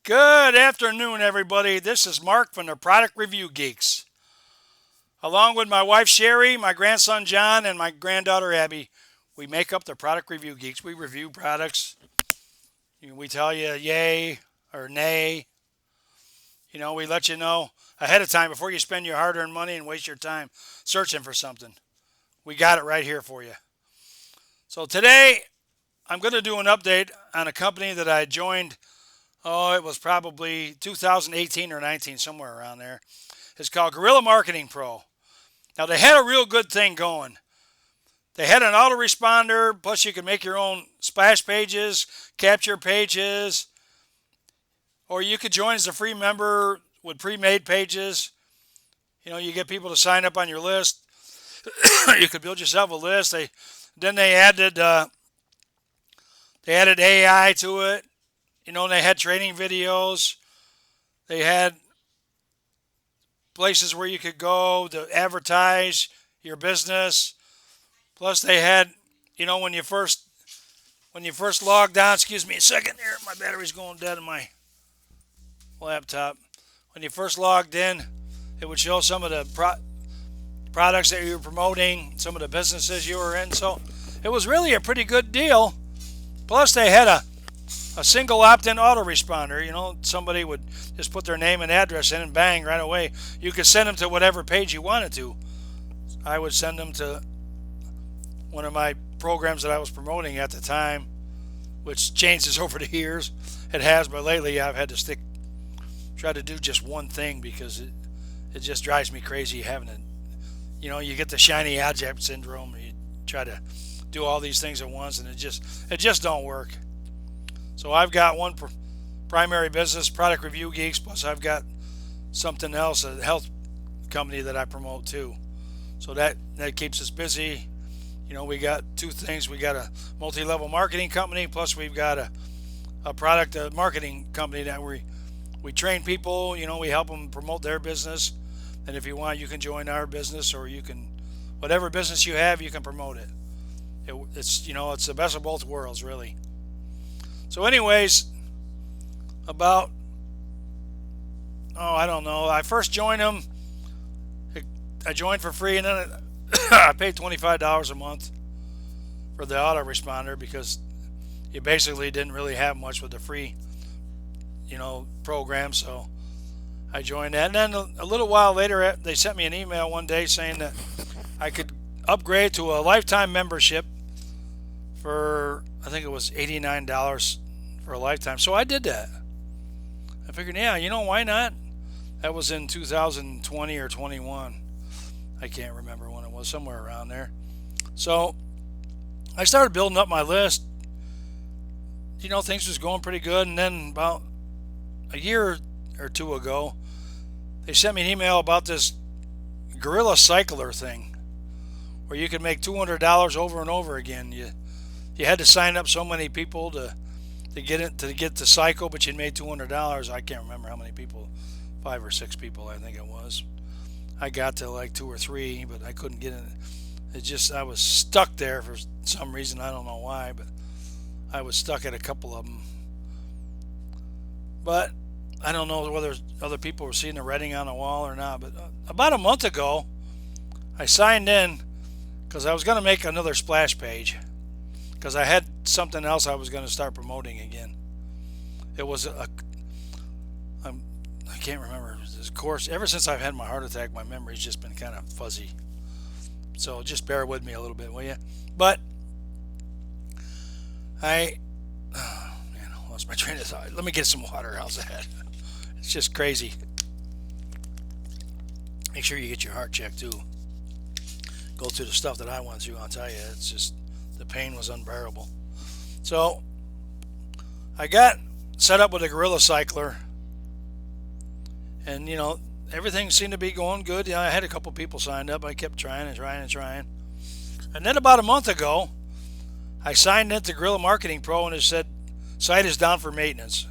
Good afternoon, everybody. This is Mark from the Product Review Geeks. Along with my wife Sherry, my grandson John, and my granddaughter Abby, we make up the Product Review Geeks. We review products. We tell you yay or nay. We let you know ahead of time before you spend your hard earned money and waste your time searching for something. We got it right here for you. So today, I'm going to do an update on a company that I joined. Oh, it was probably 2018 or 19, somewhere around there. It's called Guerrilla Marketing Pro. Now, they had a real good thing going. They had an autoresponder, plus you could make your own splash pages, capture pages, or you could join as a free member with pre-made pages. You get people to sign up on your list. You could build yourself a list. They added AI to it. They had training videos. They had places where you could go to advertise your business. Plus, they had, when you first logged on. Excuse me a second here. My battery's going dead on my laptop. When you first logged in, it would show some of the products that you were promoting, some of the businesses you were in. So it was really a pretty good deal. Plus, they had a single opt-in autoresponder. Somebody would just put their name and address in and bang, right away. You could send them to whatever page you wanted to. I would send them to one of my programs that I was promoting at the time, which changes over the years. It has, but lately I've had to try to do just one thing because it just drives me crazy having it. You get the shiny object syndrome. You try to do all these things at once, and it just don't work. So I've got one primary business, Product Review Geeks, plus I've got something else, a health company that I promote too. So that keeps us busy. We got two things. We got a multi-level marketing company, plus we've got a product marketing company that we train people. We help them promote their business. And if you want, you can join our business, or you can, whatever business you have, you can promote it. It's the best of both worlds, really. So anyways, I don't know. I first joined them. I joined for free, and then I paid $25 a month for the autoresponder because you basically didn't really have much with the free, program. So I joined that. And then a little while later, they sent me an email one day saying that I could upgrade to a lifetime membership for, I think it was $89 for a lifetime. So I did that. I figured, yeah, why not? That was in 2020 or 21. I can't remember when it was, somewhere around there. So I started building up my list. Things was going pretty good. And then about a year or two ago, they sent me an email about this Guerrilla Cycler thing where you could make $200 over and over again. You had to sign up so many people to get the cycle, but you made $200. I can't remember how many people, 5 or 6 people, I think it was. I got to like 2 or 3, but I couldn't get in. I was stuck there for some reason. I don't know why, but I was stuck at a couple of them. But I don't know whether other people were seeing the writing on the wall or not. But about a month ago, I signed in because I was going to make another splash page because I had something else I was going to start promoting again. It was I can't remember this course. Ever since I've had my heart attack, my memory's just been kind of fuzzy. So just bear with me a little bit, will you? But I lost my train of thought. Let me get some water. How's that? It's just crazy. Make sure you get your heart checked too. Go through the stuff that I went through. I'll tell you, it's just the pain was unbearable. So I got set up with a Guerrilla Cycler, and everything seemed to be going good. I had a couple people signed up. I kept trying and trying and trying, and then about a month ago, I signed into Guerrilla Marketing Pro, and it said site is down for maintenance.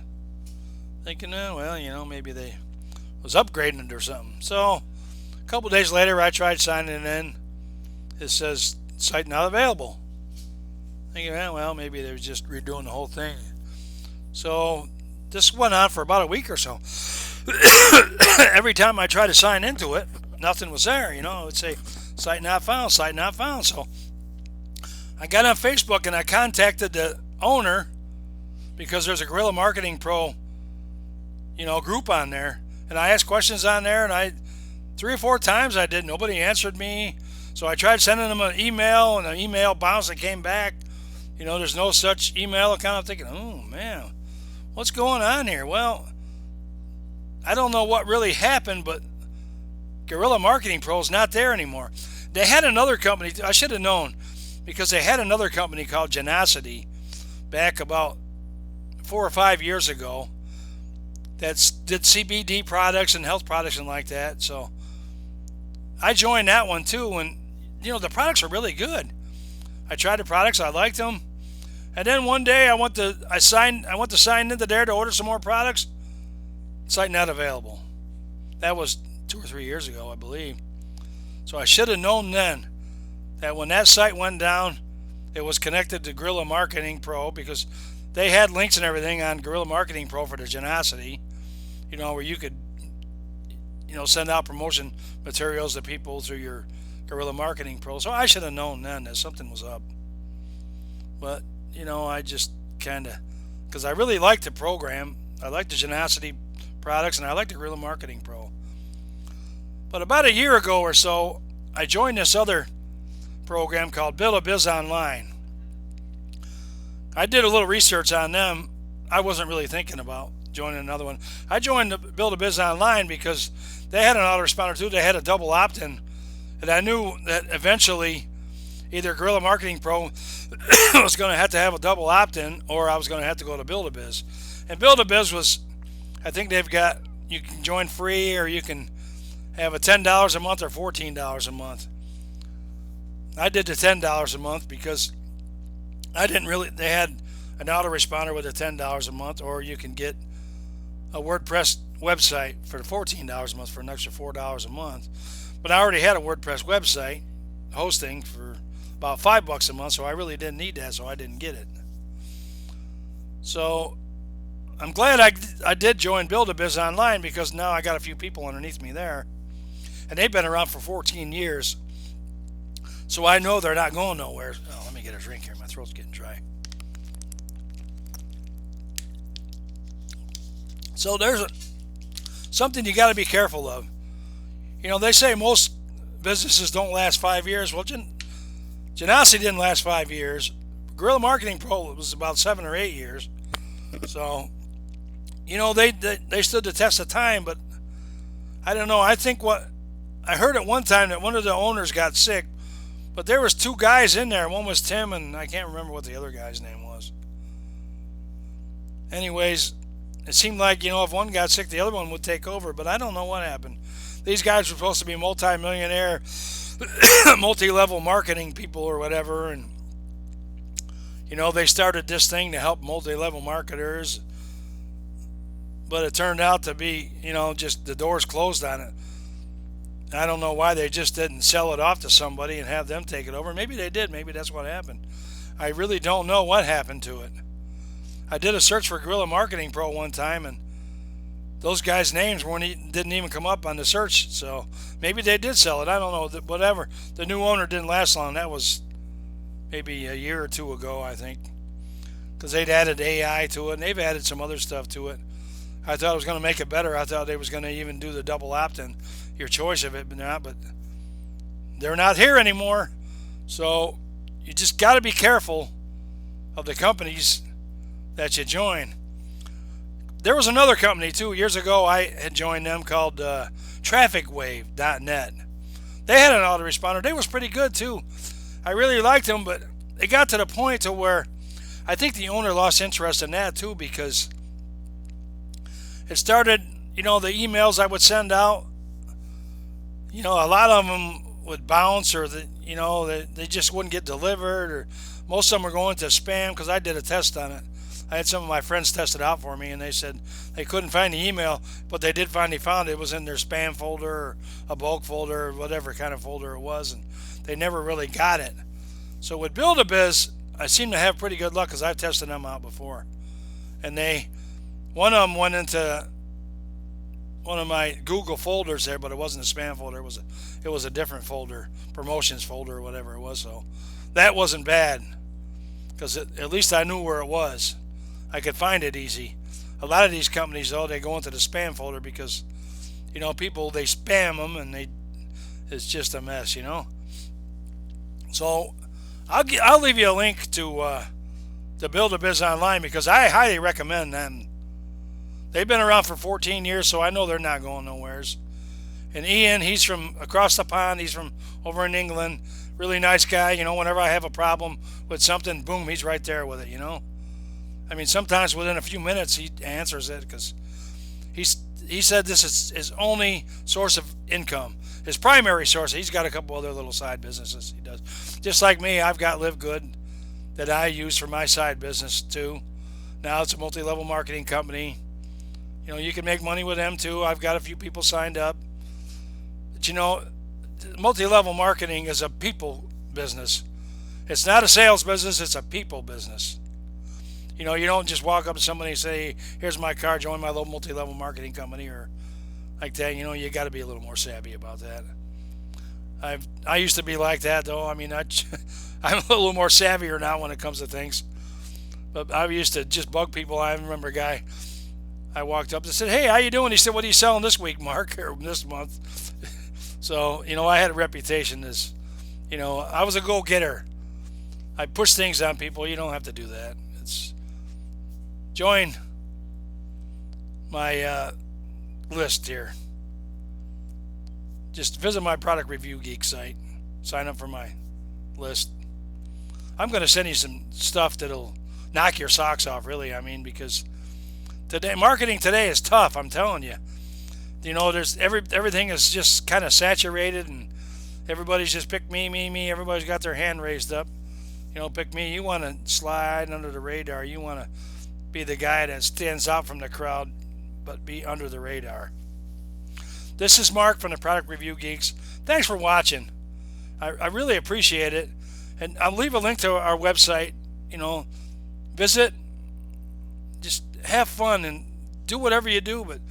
Thinking, maybe they was upgrading it or something. So a couple days later, I tried signing in. It says site not available. Thinking, maybe they were just redoing the whole thing. So this went on for about a week or so. Every time I tried to sign into it, nothing was there. You know, it would say site not found, site not found. So I got on Facebook and I contacted the owner because there's a Guerrilla Marketing Pro, group on there, and I asked questions on there, and I 3 or 4 times I did. Nobody answered me, so I tried sending them an email, and the email bounced and came back. There's no such email account. I'm thinking, oh man, what's going on here? Well, I don't know what really happened, but Guerrilla Marketing Pro is not there anymore. They had another company. I should have known, because they had another company called Genacity back about 4 or 5 years ago that did CBD products and health products and like that. So I joined that one too, and the products are really good. I tried the products, I liked them, and then one day I went to sign into there to order some more products. Site not available. That was 2 or 3 years ago, I believe. So I should have known then that when that site went down, it was connected to Guerrilla Marketing Pro, because they had links and everything on Guerrilla Marketing Pro for the Genacity, where you could, send out promotion materials to people through your Guerrilla Marketing Pro. So I should have known then that something was up. But, I just kind of, because I really liked the program. I liked the Genacity products, and I liked the Guerrilla Marketing Pro. But about a year ago or so, I joined this other program called Build a Biz Online. I did a little research on them. I wasn't really thinking about joining another one. I joined the Build a Biz Online because they had an autoresponder too. They had a double opt-in, and I knew that eventually either Guerrilla Marketing Pro was going to have a double opt-in, or I was going to have to go to Build a Biz. And Build a Biz was, I think they've got, you can join free, or you can have a $10 a month or $14 a month. I did the $10 a month because they had an autoresponder with a $10 a month, or you can get a WordPress website for the $14 a month for an extra $4 a month. But I already had a WordPress website hosting for about $5 a month, so I really didn't need that, so I didn't get it. So I'm glad I did join Build a Biz Online, because now I got a few people underneath me there, and they've been around for 14 years. So I know they're not going nowhere. Oh, let me get a drink here. My throat's getting dry. So there's something you got to be careful of. They say most businesses don't last 5 years. Well, Genacity didn't last 5 years. Guerrilla Marketing Pro was about 7 or 8 years. So, they stood the test of time. But I don't know. I think I heard at one time that one of the owners got sick. But there was 2 guys in there. One was Tim, and I can't remember what the other guy's name was. Anyways, it seemed like, if one got sick, the other one would take over. But I don't know what happened. These guys were supposed to be multi-millionaire, multi-level marketing people or whatever. And, they started this thing to help multi-level marketers. But it turned out to be, just the doors closed on it. I don't know why they just didn't sell it off to somebody and have them take it over. Maybe they did. Maybe that's what happened. I really don't know what happened to it. I did a search for Guerrilla Marketing Pro one time, and those guys' names didn't even come up on the search. So maybe they did sell it. I don't know. Whatever. The new owner didn't last long. That was maybe a year or 2 ago, I think, because they'd added AI to it, and they've added some other stuff to it. I thought it was going to make it better. I thought they was going to even do the double opt-in, your choice of it, but they're not here anymore. So you just got to be careful of the companies that you join. There was another company 2 years ago I had joined them called TrafficWave.net. They had an autoresponder. They was pretty good too. I really liked them, but it got to the point to where I think the owner lost interest in that too, because it started, the emails I would send out, a lot of them would bounce, or they just wouldn't get delivered, or most of them were going to spam, because I did a test on it. I had some of my friends test it out for me, and they said they couldn't find the email, but they did finally found it. It was in their spam folder, or a bulk folder, or whatever kind of folder it was, and they never really got it. So with Build-A-Biz, I seem to have pretty good luck, because I've tested them out before, and they One of them went into one of my Google folders there, but it wasn't a spam folder. It was a different folder, promotions folder or whatever it was. So that wasn't bad because at least I knew where it was. I could find it easy. A lot of these companies though, they go into the spam folder because people, they spam them and it's just a mess. So I'll leave you a link to Build a Biz Online because I highly recommend them. They've been around for 14 years, so I know they're not going nowheres. And Ian, he's from across the pond. He's from over in England. Really nice guy. Whenever I have a problem with something, boom, he's right there with it. I mean, sometimes within a few minutes he answers it because he said this is his only source of income. His primary source. He's got a couple other little side businesses he does. Just like me, I've got Live Good that I use for my side business too. Now it's a multi-level marketing company. You can make money with them too. I've got a few people signed up. But multi-level marketing is a people business. It's not a sales business, it's a people business. You don't just walk up to somebody and say, here's my card, join my little multi-level marketing company or like that. You got to be a little more savvy about that. I used to be like that though. I mean, I'm a little more savvier now when it comes to things. But I used to just bug people. I remember a guy, I walked up and said, hey, how you doing? He said, what are you selling this week, Mark, or this month? So, I had a reputation as, I was a go-getter. I push things on people. You don't have to do that. Join my list here. Just visit my product review geek site. Sign up for my list. I'm going to send you some stuff that'll knock your socks off, really. I mean, because marketing today is tough. I'm telling you. There's everything is just kind of saturated, and everybody's just pick me, me, me. Everybody's got their hand raised up. Pick me. You want to slide under the radar. You want to be the guy that stands out from the crowd, but be under the radar. This is Mark from the Product Review Geeks. Thanks for watching. I really appreciate it, and I'll leave a link to our website. Visit. Just have fun and do whatever you do, but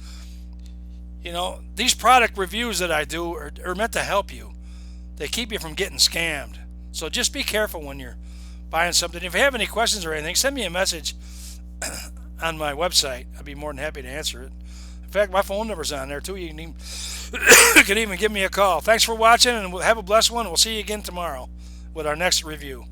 these product reviews that I do are meant to help you. They keep you from getting scammed. So just be careful when you're buying something. If you have any questions or anything, send me a message on my website. I'd be more than happy to answer it. In fact, my phone number's on there too. You can even give me a call. Thanks for watching, and have a blessed one. We'll see you again tomorrow with our next review.